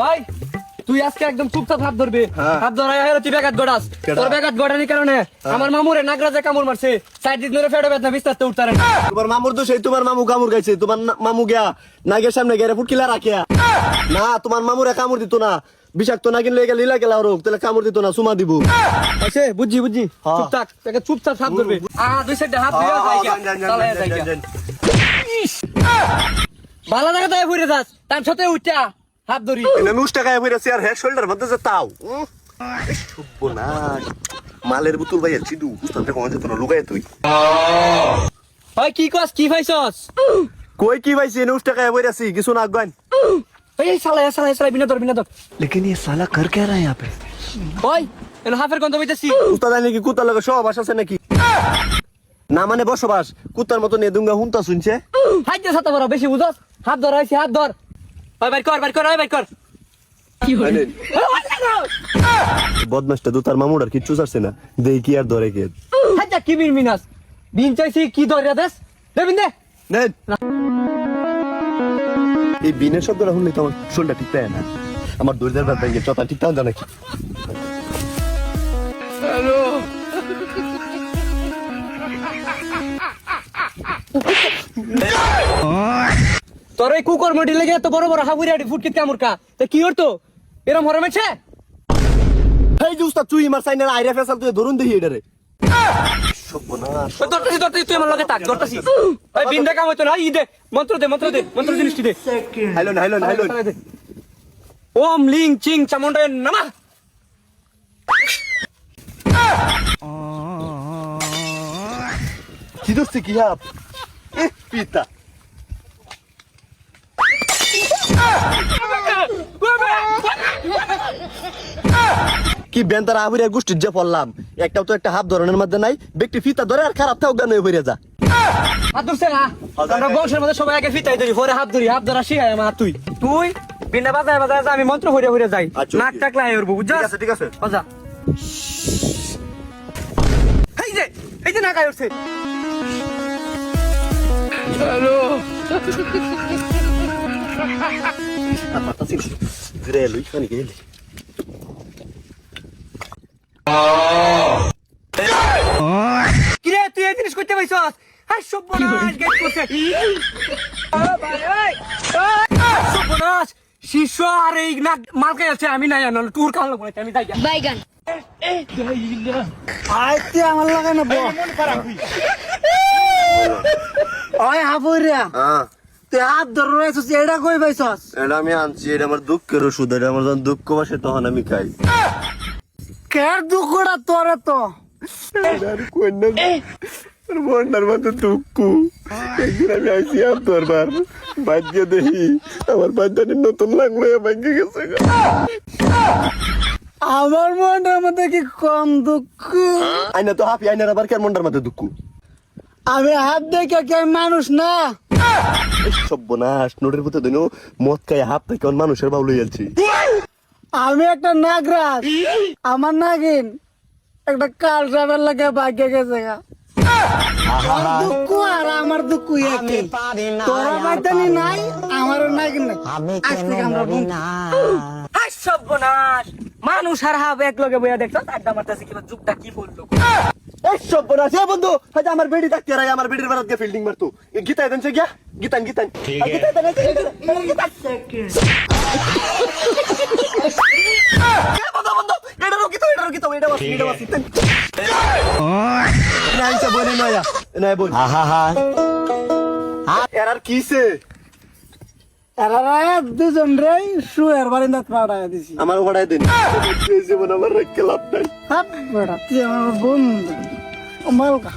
ভাই তুই আজকে একদম চুপচাপ হাত ধরবি, হাত ধরাই তুই ব্যাঘাত গড়াস। তোর ব্যাঘাত গড়ানির কারণে আমার মামুরে নাগরাজে কামড় মারছে, 4 দিন ধরে ফেটে বেদনা বিস্তার উঠতে পারে না। তোমার মামুর তো সেই তোমার মামু কামড় গাইছে, তোমার মামু গিয়া নাগের সামনে গেরে ফুটকিলা রাখিয়া না, তোমার মামুরে কামড় দিত না, বিষাক্ত নাগিন লয়ে গেলে লীলা গেলা রোগ, তাহলে কামড় দিত না, সুমা দিব। আছে বুঝছি চুপচাপ চুপচাপ হাত ধরবি। দুই সাইডে হাত দিয়ে ভালো জায়গা তাই ঘুরে যাস, তার সাথে উঠা হাত ধরি নুষ্টা গায়ে বইরাছি আর হেড শোল্ডার মধ্যে যে তাও না মালের বুতুল ভাই চিদু উস্তাদে কোন যেত না লুকায় তুই। ভাই কি কস, কি ভাইছস? কই কি ভাইছি নুষ্টা গায়ে বইরাছি কিছু না আগান। এই সালা বিনা দর। लेकिन ये साला कर क्या रहा है यहाँ पे? ওই এন হাফের গন্ধ হইতাছি। উস্তাদ নাকি কুত্তার লগে সহবাস আছে নাকি? না মানে বসবাস কুত্তার মতো নিয়ে দুঙ্গা হুনতা শুনছে। হাইতে সাতা বড় বেশি বুঝছস, হাত ধর আইছি হাত ধর। ওই বাইর কর কি হইল? বদমাসটা তো তার মামুর আর কিচ্ছু ছাড়ছে না, দেই কি আর ধরে কে। হাইতা কি মিনাস বিন চাইছি কি ধরে দেস দেবিন দে নেন এই বিনের শব্দটা শুনলে তো আমার শোলটা ঠিক থাকে না, আমার দরিদ্র ব্যাপারে গিয়ে চতা ঠিক থাকে নাকি। হ্যালো তোর এই কুকুর মডি লেগে এত বড় বড় হাবুরি আডি ফুটকিত কামড় কা তে কি হতো এরম হরে মেছে? এই যে উস্তাদ তুই মার সাইনের আইরা ফেসাল তুই ধরুন দেখি এটারে সর্বনাশ। ধরতাছি তুই আমার লগে থাক ধরতাছি। ওই বিনটা কাম হইতো না, ই দে মন্ত্র জিনিসটি দে। হাইলন ওম লিং চিং চামুন্ডা নমঃ। কি দোস্তি কি হাপ এ পিতা কি বেন্তার আবুরিয়া গোষ্ঠীর যে পড়লাম, একটাও তো একটা হাফ ধরনের মধ্যে নাই, ব্যক্তি ফিতা ধরে আর খারাপ থাক গান হয়ে যা। হাত ধরছে না, আমরা বংশের মধ্যে সবাই আগে ফিতাই ধরি, পরে হাত ধরা শিখাই আমার। তুই বিনা বাজায় আমি মন্ত্র হইরে যাই, নাক টাকলা হয়ে উঠবো বুঝছ? ঠিক আছে বাজা। এই যে নাক আয় উঠছে। হ্যালো কিরে তুই এই জিনিস করতে পাইছস? হাই সর্বনাশ গেট করছে। সর্বনাশ শিষ্য আর এই নাক মালকে আছে, আমি নাই জানো টুর কাল বলে আমি যাই বাইগান আইতে আমার লাগা না বল খারাপ হই। ওই হাবুরিয়া তুই হাত ধরে রয়েছিস, এটা কই পাইছস? এটা আমি আনছি, এটা আমার দুঃখের ওষুধ, এটা আমার যখন দুঃখ বসে তখন আমি খাই। কের দুঃখটা তোরে তো বন্যার মতো দুঃখ। একদিন আমি আইসি আর দরবার বাজ্যে দেখি আমার বাচ্চাটির নতুন লাগলো ভাঙ্গে গেছে। আমার মনটার মধ্যে কি কম দুঃখ? আইনা তো হাফি আইনার আবার কেন মন্ডার মধ্যে দুঃখ? আমি হাত দেখে কে মানুষ না? সর্বনাশ নোটের ভিতরে দিন মদ খাই হাফ থেকে মানুষের বাউল যাচ্ছি। আমি একটা নাগরাজ, আমার নাগিন একটা কাল সাপের লাগে ভাগ্যে গেছে গা। দুঃখ আর আমার দুঃখ একই, তোরা বাদানি নাই আমারও নাগিন নাই। আজ থেকে আমরা সর্বনাশ মানুষ আর হাব এক লগে বইয়া দেখছো আড্ডা মারতেছে, কিবা যুগটা কি বললো। এই সর্বনাশ এ বন্ধু, হয়তো আমার বেড়ি থাকতে রাই আমার বেড়ির বেড়াত গিয়ে ফিল্ডিং মারতো। গীতায় দেন সে গিয়া গীতান এরার কিসে দুজন রে শুয়ের বারিন্দা পাড়ায় দিছি। আমার পড়াই দিন জীবন আমার রেখে লাভ নাই। হাত বেড়া তুই আমার বন্ধু মালকা